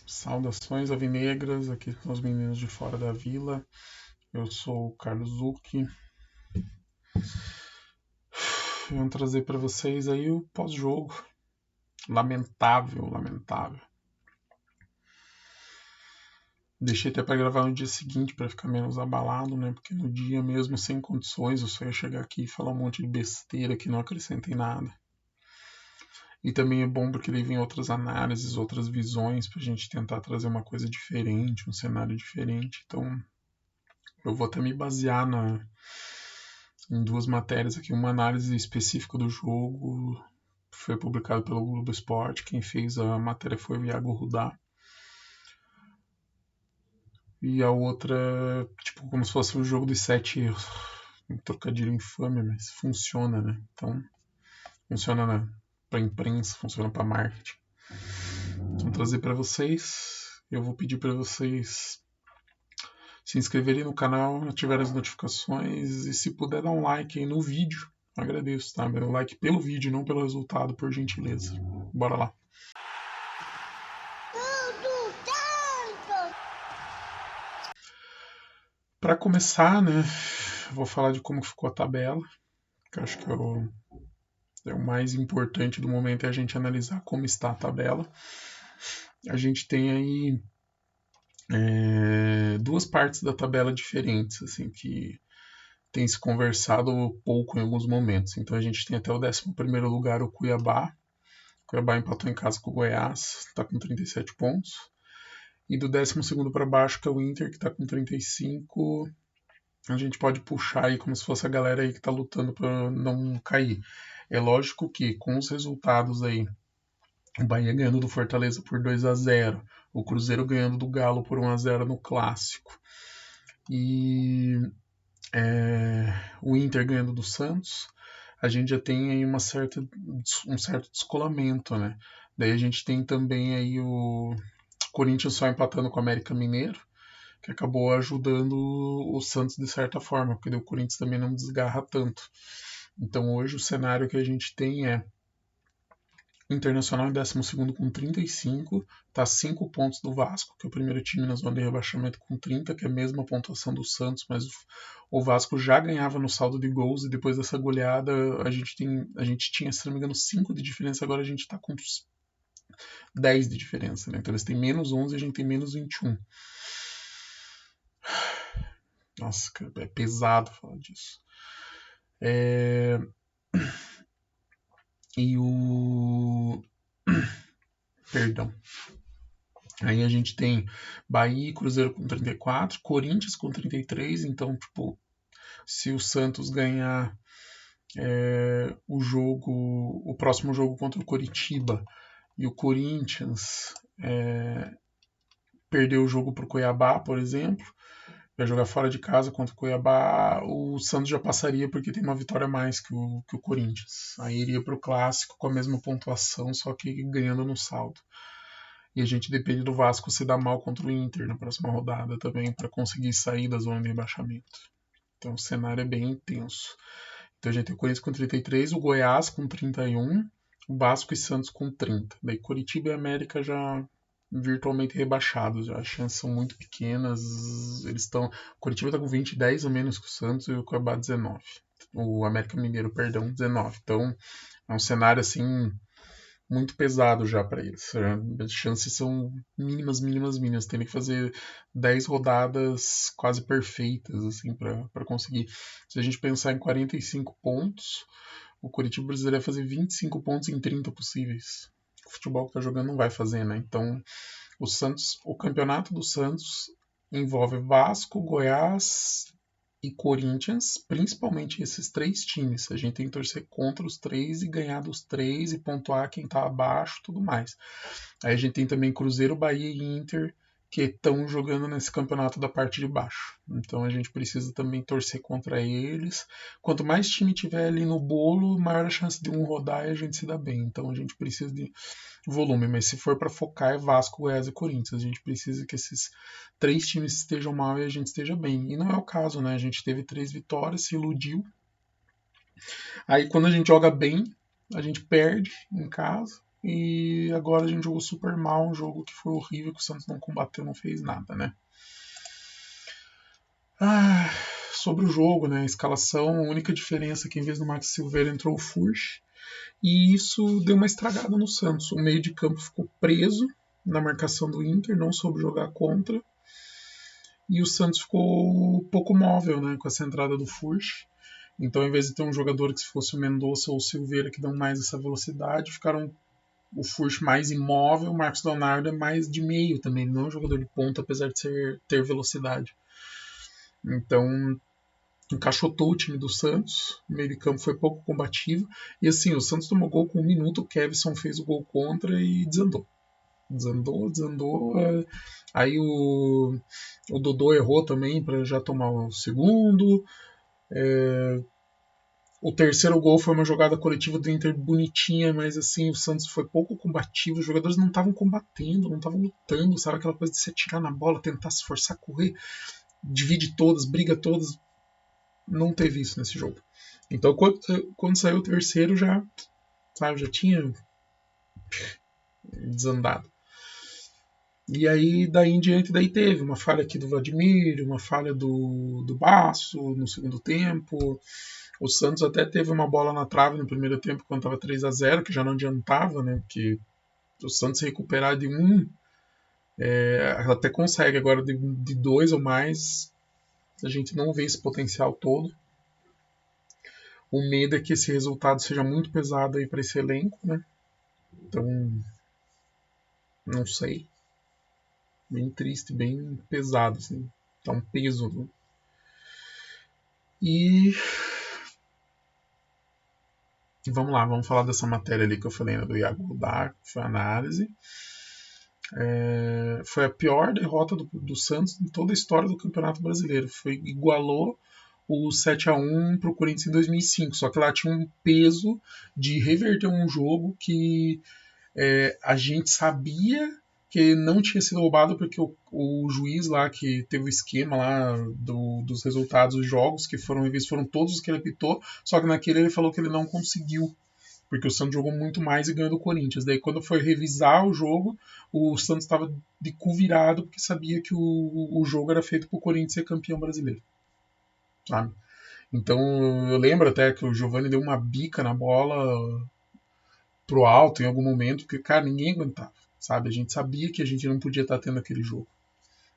Saudações alvinegras, aqui com os meninos de fora da vila. Eu sou o Carlos Zucchi. Vamos trazer para vocês aí o pós-jogo. Lamentável. Deixei até para gravar no dia seguinte para ficar menos abalado, né? Porque no dia mesmo, sem condições, eu só ia chegar aqui e falar um monte de besteira que não acrescenta em nada. E também é bom porque daí vem outras análises, outras visões para a gente tentar trazer uma coisa diferente, um cenário diferente. Então, eu vou até me basear em duas matérias aqui. Uma análise específica do jogo, foi publicado pelo Globo Esporte. Quem fez a matéria foi o Iago Rudá. E a outra, tipo, como se fosse o jogo dos 7 erros. Um trocadilho infame, mas funciona, né? Então, funciona para imprensa, funciona para marketing. Então, trazer para vocês. Eu vou pedir para vocês se inscreverem no canal, ativarem as notificações e se puder dar um like aí no vídeo, agradeço, tá? Meu like pelo vídeo, não pelo resultado, por gentileza. Bora lá. Para começar, né, vou falar de como ficou a tabela, que eu acho que é o mais importante do momento é a gente analisar como está a tabela. A gente tem aí duas partes da tabela diferentes, assim, que tem se conversado pouco em alguns momentos. Então a gente tem até o 11º lugar o Cuiabá. O Cuiabá empatou em casa com o Goiás, está com 37 pontos. E do 12º para baixo, que é o Inter, que está com 35, a gente pode puxar aí como se fosse a galera aí que está lutando para não cair. É lógico que com os resultados aí, o Bahia ganhando do Fortaleza por 2-0, o Cruzeiro ganhando do Galo por 1-0 no Clássico, e o Inter ganhando do Santos, a gente já tem aí um certo descolamento, né? Daí a gente tem também aí o Corinthians só empatando com o América Mineiro, que acabou ajudando o Santos de certa forma, porque o Corinthians também não desgarra tanto. Então hoje o cenário que a gente tem é Internacional em 12º com 35, está a 5 pontos do Vasco, que é o primeiro time na zona de rebaixamento com 30, que é a mesma pontuação do Santos, mas o Vasco já ganhava no saldo de gols e depois dessa goleada a gente tinha, se não me engano, 5 de diferença, agora a gente está com 10 de diferença, né? Então eles têm menos 11 e a gente tem menos 21. Nossa, cara, é pesado falar disso. E o... Perdão. Aí a gente tem Bahia e Cruzeiro com 34, Corinthians com 33, então, tipo, se o Santos ganhar o próximo jogo contra o Coritiba e o Corinthians perder o jogo para o Cuiabá, por exemplo, vai jogar fora de casa contra o Cuiabá, o Santos já passaria porque tem uma vitória a mais que o Corinthians. Aí iria para o Clássico com a mesma pontuação, só que ganhando no saldo. E a gente depende do Vasco se dar mal contra o Inter na próxima rodada também para conseguir sair da zona de rebaixamento. Então o cenário é bem intenso. Então a gente tem o Corinthians com 33, o Goiás com 31, o Vasco e Santos com 30. Daí Curitiba e América já virtualmente rebaixados, já. As chances são muito pequenas. Eles estão. O Curitiba está com 20, 10 a menos que o Santos e o Cuiabá 19. O América Mineiro, perdão, 19. Então é um cenário assim muito pesado já para eles. As chances são mínimas. Tem que fazer 10 rodadas quase perfeitas assim para conseguir. Se a gente pensar em 45 pontos, o Curitiba precisaria fazer 25 pontos em 30 possíveis. O futebol que tá jogando não vai fazer, né? Então, o campeonato do Santos envolve Vasco, Goiás e Corinthians, principalmente esses três times. A gente tem que torcer contra os três e ganhar dos três e pontuar quem está abaixo, tudo mais. Aí a gente tem também Cruzeiro, Bahia e Inter que estão jogando nesse campeonato da parte de baixo. Então a gente precisa também torcer contra eles. Quanto mais time tiver ali no bolo, maior a chance de um rodar e a gente se dá bem. Então a gente precisa de volume, mas se for para focar é Vasco, Goiás e Corinthians. A gente precisa que esses três times estejam mal e a gente esteja bem. E não é o caso, né? A gente teve 3 vitórias, se iludiu. Aí quando a gente joga bem, a gente perde em casa e agora a gente jogou super mal, um jogo que foi horrível, que o Santos não combateu, não fez nada, né? Sobre o jogo, né? A escalação, a única diferença é que em vez do Max Silveira entrou o Furch, e isso deu uma estragada no Santos. O meio de campo ficou preso na marcação do Inter, não soube jogar contra, e o Santos ficou pouco móvel, né, com essa entrada do Furch. Então, ao invés de ter um jogador que se fosse o Mendonça ou o Silveira que dão mais essa velocidade, ficaram o Furch mais imóvel, o Marcos Leonardo é mais de meio também, não é um jogador de ponta, apesar de ter velocidade. Então, encaixotou o time do Santos, o meio de campo foi pouco combativo, e assim, o Santos tomou gol com 1 minuto, o Kevson fez o gol contra e desandou. Desandou. Aí o Dodô errou também para já tomar o segundo. O terceiro gol foi uma jogada coletiva do Inter bonitinha, mas assim, o Santos foi pouco combativo, os jogadores não estavam combatendo, não estavam lutando, sabe? Aquela coisa de se atirar na bola, tentar se forçar, correr, divide todas, briga todas. Não teve isso nesse jogo. Então, quando saiu o terceiro, já tinha desandado. E aí, daí em diante, daí teve uma falha aqui do Vladimir, uma falha do Basso no segundo tempo. O Santos até teve uma bola na trave no primeiro tempo, quando estava 3-0, que já não adiantava, né? Porque o Santos recuperar de até consegue, agora de 2 ou mais, a gente não vê esse potencial todo. O medo é que esse resultado seja muito pesado aí para esse elenco, né? Então, não sei. Bem triste, bem pesado, assim. Tá um peso, né? E vamos lá, vamos falar dessa matéria ali que eu falei, né, do Iago Rudar, que foi a análise. Foi a pior derrota do Santos em toda a história do Campeonato Brasileiro. Igualou o 7-1 para o Corinthians em 2005, só que lá tinha um peso de reverter um jogo que a gente sabia que não tinha sido roubado porque o juiz lá que teve o esquema lá dos resultados dos jogos que foram revistos foram todos os que ele apitou, só que naquele ele falou que ele não conseguiu, porque o Santos jogou muito mais e ganhou do Corinthians. Daí quando foi revisar o jogo, o Santos estava de cu virado porque sabia que o jogo era feito para o Corinthians ser campeão brasileiro, sabe? Então eu lembro até que o Giovani deu uma bica na bola pro alto em algum momento, porque, cara, ninguém aguentava, sabe? A gente sabia que a gente não podia estar tendo aquele jogo.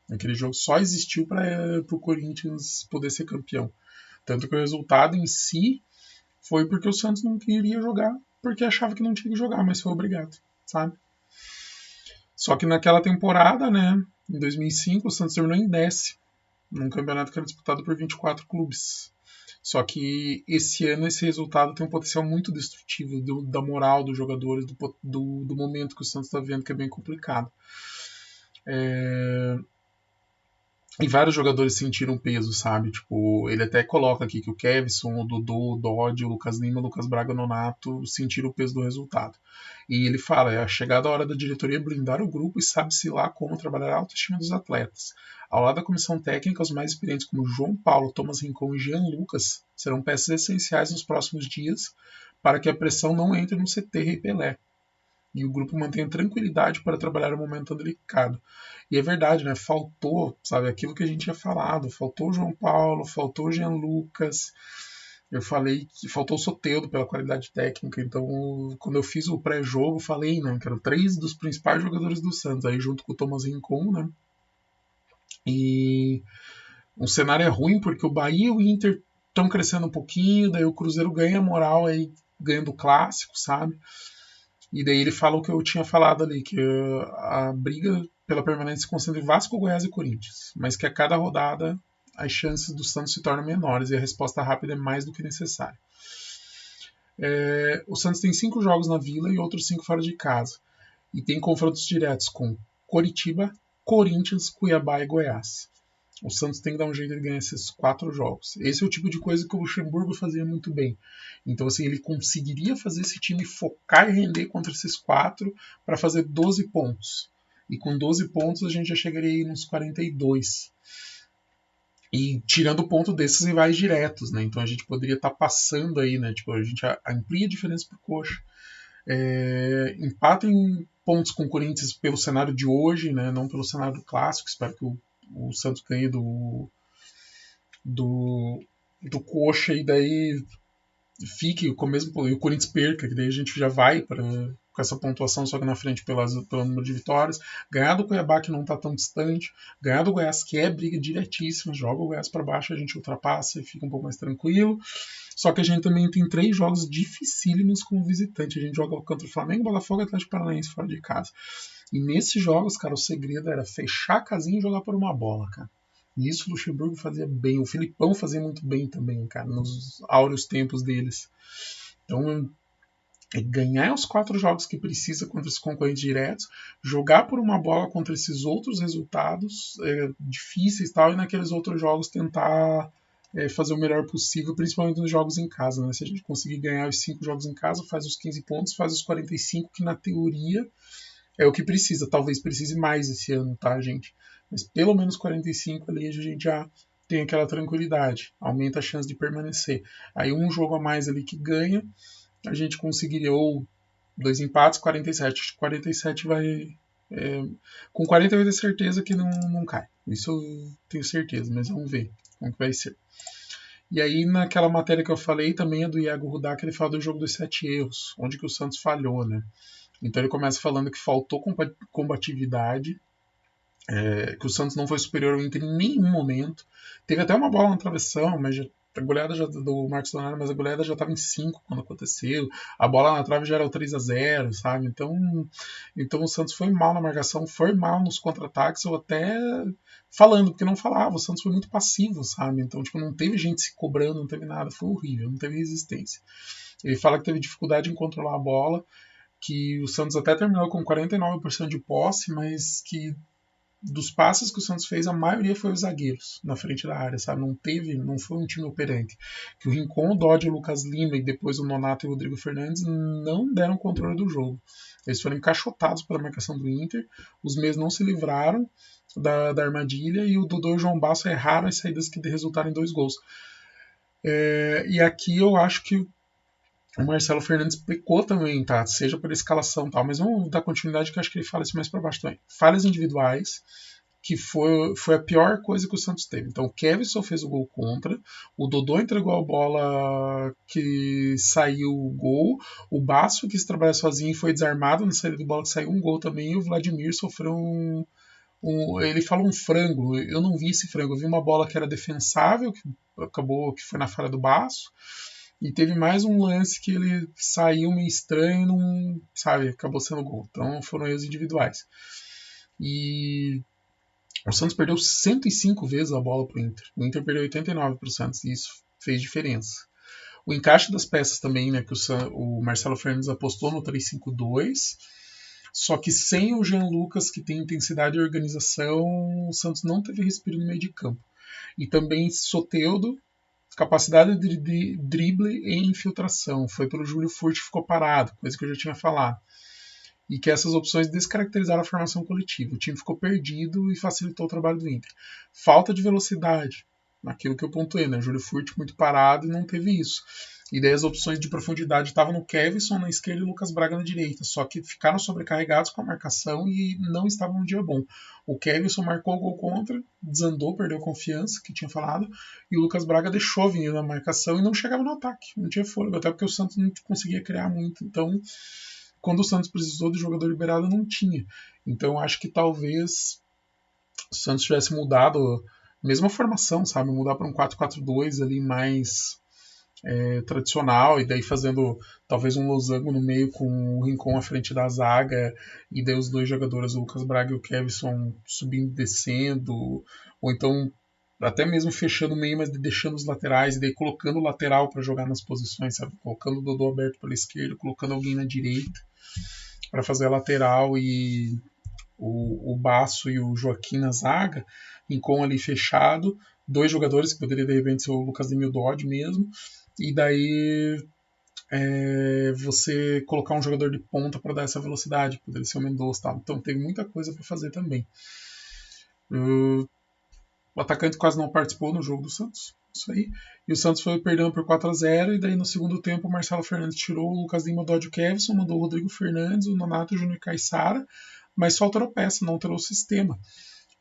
Aquele jogo só existiu para o Corinthians poder ser campeão. Tanto que o resultado em si foi porque o Santos não queria jogar, porque achava que não tinha que jogar, mas foi obrigado, sabe? Só que naquela temporada, né, em 2005, o Santos terminou em 10º, num campeonato que era disputado por 24 clubes. Só que esse ano esse resultado tem um potencial muito destrutivo da moral dos jogadores, do momento que o Santos está vendo, que é bem complicado. E vários jogadores sentiram peso, sabe? Tipo, ele até coloca aqui que o Kevson, o Dodô, o Dodge, o Lucas Lima, o Lucas Braga, o Nonato sentiram o peso do resultado. E ele fala, é a chegada a hora da diretoria blindar o grupo e sabe-se lá como trabalhar a autoestima dos atletas. Ao lado da comissão técnica, os mais experientes como João Paulo, Thomas Rincon e Jean Lucas serão peças essenciais nos próximos dias para que a pressão não entre no CT Rei Pelé e o grupo mantenha tranquilidade para trabalhar o momento tão delicado. E é verdade, né? Faltou, sabe, aquilo que a gente tinha falado. Faltou o João Paulo, faltou o Jean Lucas. Eu falei que faltou o Soteldo pela qualidade técnica. Então, quando eu fiz o pré-jogo, falei, né, que eram 3 dos principais jogadores do Santos, aí junto com o Thomas Rincon, né? E o cenário é ruim porque o Bahia e o Inter estão crescendo um pouquinho, daí o Cruzeiro ganha moral aí, ganhando o clássico, sabe? E daí ele fala o que eu tinha falado ali, que a briga pela permanência se concentra em Vasco, Goiás e Corinthians, mas que a cada rodada as chances do Santos se tornam menores e a resposta rápida é mais do que necessária. O Santos tem 5 jogos na Vila e outros 5 fora de casa, e tem confrontos diretos com Coritiba, Corinthians, Cuiabá e Goiás. O Santos tem que dar um jeito de ganhar esses 4 jogos. Esse é o tipo de coisa que o Luxemburgo fazia muito bem. Então, assim, ele conseguiria fazer esse time focar e render contra esses 4 para fazer 12 pontos. E com 12 pontos a gente já chegaria aí nos 42. E tirando ponto desses rivais diretos, né? Então a gente poderia estar passando aí, né? Tipo, a gente amplia a diferença pro Coxa. Empatem pontos com o Corinthians pelo cenário de hoje, né, não pelo cenário do clássico. Espero que o Santos ganhe do Coxa e daí fique com o mesmo, e o Corinthians perca, que daí a gente já vai com essa pontuação só que na frente pelo número de vitórias. Ganhar do Cuiabá, que não está tão distante, ganhar do Goiás, que é briga diretíssima, joga o Goiás para baixo, a gente ultrapassa e fica um pouco mais tranquilo. Só que a gente também tem 3 jogos dificílimos como visitante. A gente joga contra o Flamengo, Botafogo e Atlético Paranaense fora de casa. E nesses jogos, cara, o segredo era fechar a casinha e jogar por uma bola, cara. E isso o Luxemburgo fazia bem. O Filipão fazia muito bem também, cara, nos áureos tempos deles. Então, ganhar os 4 jogos que precisa contra esses concorrentes diretos, jogar por uma bola contra esses outros resultados difíceis e tal, e naqueles outros jogos tentar fazer o melhor possível, principalmente nos jogos em casa. Né? Se a gente conseguir ganhar os 5 jogos em casa, faz os 15 pontos, faz os 45, que na teoria é o que precisa. Talvez precise mais esse ano, tá, gente? Mas pelo menos 45 ali a gente já tem aquela tranquilidade, aumenta a chance de permanecer. Aí um jogo a mais ali que ganha, a gente conseguiria ou 2 empates, 47. 47 vai... com 48 é certeza que não cai. Isso eu tenho certeza, mas vamos ver como que vai ser. E aí naquela matéria que eu falei também é do Iago Rudá, que ele fala do jogo dos 7 erros, onde que o Santos falhou, né? Então ele começa falando que faltou combatividade, que o Santos não foi superior ao Inter em nenhum momento. Teve até uma bola na travessão, mas a goleada do Marcos Leonardo, mas a goleada já estava em 5 quando aconteceu. A bola na trave já era o 3-0, sabe? Então o Santos foi mal na marcação, foi mal nos contra-ataques, ou até falando, porque não falava. O Santos foi muito passivo, sabe? Então, tipo, não teve gente se cobrando, não teve nada, foi horrível, não teve resistência. Ele fala que teve dificuldade em controlar a bola, que o Santos até terminou com 49% de posse, mas que dos passes que o Santos fez, a maioria foi os zagueiros na frente da área, sabe? Não foi um time operante. Que o Rincon, o Dodge, o Lucas Lima e depois o Nonato e o Rodrigo Fernandes não deram controle do jogo. Eles foram encaixotados pela marcação do Inter, os mesmos não se livraram da armadilha e o Dodô e o João Basso erraram as saídas que resultaram em 2 gols. E aqui eu acho que o Marcelo Fernandes pecou também, tá? Seja por escalação e tal, mas vamos dar continuidade que eu acho que ele fala isso mais para baixo também. Falhas individuais, que foi a pior coisa que o Santos teve. Então o Kevson fez o gol contra, o Dodô entregou a bola que saiu o gol, o Basso quis trabalhar sozinho e foi desarmado na saída de bola que saiu um gol também, e o Vladimir sofreu ele fala um frango, eu não vi esse frango, eu vi uma bola que era defensável, que acabou que foi na falha do Basso, e teve mais um lance que ele saiu meio estranho e não, sabe, acabou sendo gol. Então foram erros individuais. E o Santos perdeu 105 vezes a bola pro Inter. O Inter perdeu 89 pro Santos e isso fez diferença. O encaixe das peças também, né, que o Marcelo Fernandes apostou no 3-5-2, só que sem o Jean Lucas, que tem intensidade e organização, o Santos não teve respiro no meio de campo. E também Soteldo, capacidade de drible e infiltração. Foi pelo Júlio Furt que ficou parado, coisa que eu já tinha falado. E que essas opções descaracterizaram a formação coletiva. O time ficou perdido e facilitou o trabalho do Inter. Falta de velocidade, naquilo que eu pontuei, né? Júlio Furt muito parado e não teve isso. E daí as opções de profundidade estavam no Kevson na esquerda e Lucas Braga na direita. Só que ficaram sobrecarregados com a marcação e não estavam num dia bom. O Kevson marcou o gol contra, desandou, perdeu confiança, que tinha falado, e o Lucas Braga deixou vir na marcação e não chegava no ataque. Não tinha fôlego, até porque o Santos não conseguia criar muito. Então, quando o Santos precisou de jogador liberado, não tinha. Então, acho que talvez o Santos tivesse mudado a mesma formação, sabe? Mudar para um 4-4-2 ali mais tradicional, e daí fazendo talvez um losango no meio com o Rincon à frente da zaga, e daí os 2 jogadores, o Lucas Braga e o Kevson, subindo e descendo, ou então até mesmo fechando o meio, mas deixando os laterais, e daí colocando o lateral para jogar nas posições, sabe? Colocando o Dodô aberto pela esquerda, colocando alguém na direita para fazer a lateral, e o Basso e o Joaquim na zaga, Rincon ali fechado, 2 jogadores que poderia de repente ser o Lucas Lima e o Dodge mesmo, e daí você colocar um jogador de ponta para dar essa velocidade, poderia ser o Mendonça, tá? Então tem muita coisa para fazer também. O atacante quase não participou no jogo do Santos, Isso aí. E o Santos foi perdendo por 4-0, e daí no segundo tempo o Marcelo Fernandes tirou o Lucas Lima do Ódio Kevson, mandou o Rodrigo Fernandes, o Nonato, o Júnior Caixara, mas só alterou peça, não alterou o sistema.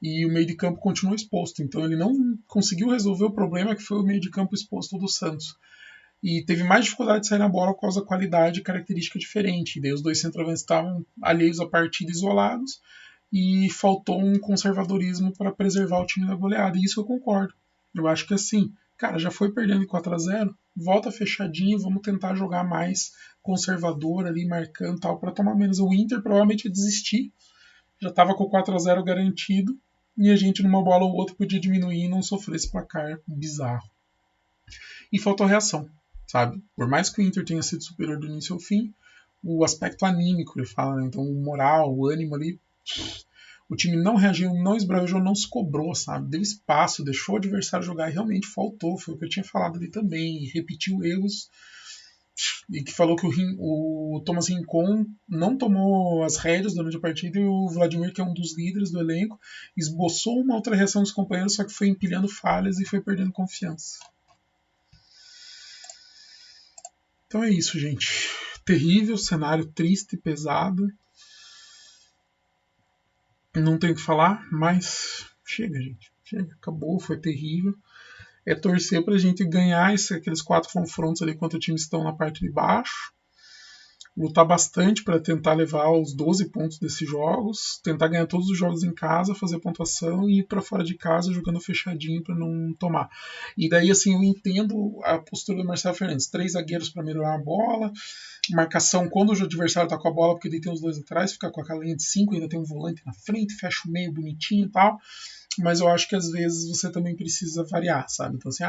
E o meio de campo continuou exposto, então ele não conseguiu resolver o problema que foi o meio de campo exposto do Santos. E teve mais dificuldade de sair na bola por causa da qualidade e característica diferente. E daí os dois centroavantes estavam alheios à partida, isolados, e faltou um conservadorismo para preservar o time da goleada. E isso eu concordo. Eu acho que assim, cara, já foi perdendo em 4-0, volta fechadinho, vamos tentar jogar mais conservador ali, marcando tal, para tomar menos. O Inter provavelmente ia desistir, já estava com 4-0 garantido, e a gente numa bola ou outra podia diminuir e não sofrer esse placar bizarro. E faltou reação, sabe? Por mais que o Inter tenha sido superior do início ao fim, o aspecto anímico, ele fala, né? Então o moral, o ânimo ali, o time não reagiu, não esbravejou, não se cobrou, sabe? Deu espaço, deixou o adversário jogar e realmente faltou, foi o que eu tinha falado ali também, e repetiu erros, e que falou que o Thomas Rincon não tomou as rédeas durante a partida, e o Vladimir, que é um dos líderes do elenco, esboçou uma outra reação dos companheiros, só que foi empilhando falhas e foi perdendo confiança. Então é isso, gente. Terrível, cenário triste e pesado. Não tenho o que falar, mas chega, gente. Chega, acabou, foi terrível. É torcer pra gente ganhar aqueles 4 confrontos ali contra times que estão na parte de baixo. Lutar bastante para tentar levar os 12 pontos desses jogos, tentar ganhar todos os jogos em casa, fazer pontuação e ir para fora de casa jogando fechadinho para não tomar. E daí, assim, eu entendo a postura do Marcelo Fernandes: 3 zagueiros para melhorar a bola, marcação quando o adversário está com a bola, porque ele tem os 2 atrás, fica com aquela linha de 5, ainda tem um volante na frente, fecha o meio bonitinho e tal. Mas eu acho que às vezes você também precisa variar, sabe? Então, assim,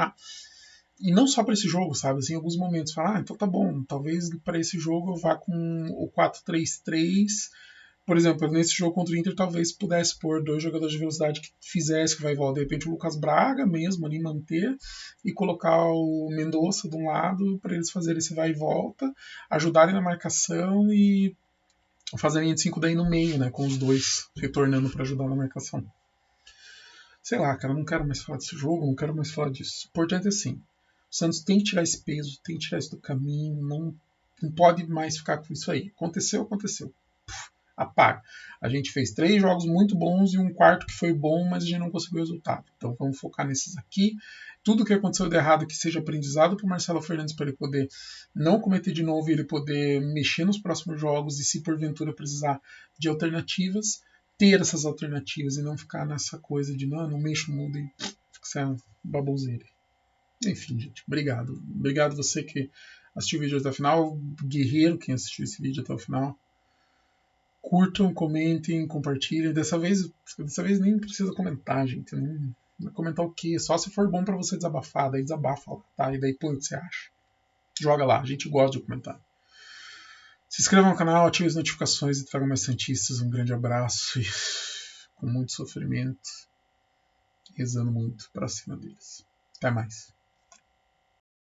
e não só para esse jogo, sabe? Assim, em alguns momentos, falar, então tá bom, talvez para esse jogo eu vá com o 4-3-3. Por exemplo, nesse jogo contra o Inter, talvez pudesse pôr 2 jogadores de velocidade que fizesse que vai e volta. De repente, o Lucas Braga mesmo ali manter e colocar o Mendonça de um lado para eles fazerem esse vai e volta, ajudarem na marcação e fazer a linha de 5 daí no meio, né? Com os dois retornando para ajudar na marcação. Sei lá, cara, não quero mais falar desse jogo, não quero mais falar disso. O importante é assim, o Santos tem que tirar esse peso, tem que tirar isso do caminho, não pode mais ficar com isso aí. Aconteceu, aconteceu. Apaga. A gente fez 3 jogos muito bons e um quarto que foi bom, mas a gente não conseguiu resultado. Então vamos focar nesses aqui. Tudo que aconteceu de errado que seja aprendizado para o Marcelo Fernandes, para ele poder não cometer de novo e ele poder mexer nos próximos jogos, e se porventura precisar de alternativas, ter essas alternativas e não ficar nessa coisa de não mexo, muda e fica essa baboseira. Enfim, gente, obrigado. Obrigado você que assistiu o vídeo até o final, guerreiro quem assistiu esse vídeo até o final. Curtam, comentem, compartilhem. Dessa vez nem precisa comentar, gente. Não comentar o quê? Só se for bom para você desabafar, daí desabafa lá, tá? E daí põe o que você acha. Joga lá, a gente gosta de comentar. Se inscreva no canal, ative as notificações e traga mais santistas. Um grande abraço e com muito sofrimento, rezando muito para cima deles. Até mais.